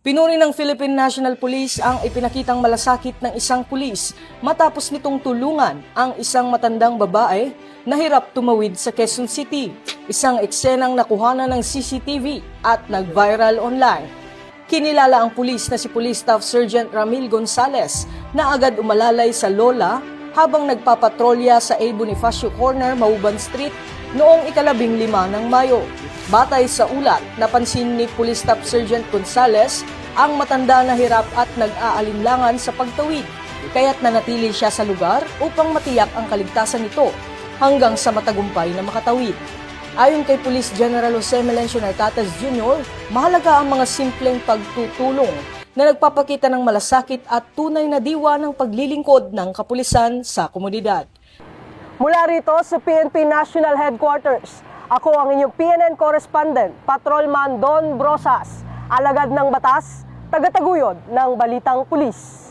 Pinuri ng Philippine National Police ang ipinakitang malasakit ng isang pulis matapos nitong tulungan ang isang matandang babae na hirap tumawid sa Quezon City. Isang eksenang nakuhanan ng CCTV at nag-viral online. Kinilala ang pulis na si Police Staff Sergeant Ramil Gonzales na agad umalalay sa Lola habang nagpapatrolya sa A. Bonifacio Corner, Mauban Street noong ika-15 ng Mayo. Batay sa ulat, napansin ni Police Staff Sergeant Gonzales ang matanda na hirap at nag-aalinlangan sa pagtawid, kaya't nanatili siya sa lugar upang matiyak ang kaligtasan nito hanggang sa matagumpay na makatawid. Ayon kay Police General Jose Melencio Narcatas Jr., mahalaga ang mga simpleng pagtutulong na nagpapakita ng malasakit at tunay na diwa ng paglilingkod ng kapulisan sa komunidad. Mula rito sa PNP National Headquarters, ako ang inyong PNN correspondent, Patrolman Don Brosas, alagad ng batas, tagataguyod ng Balitang Pulis.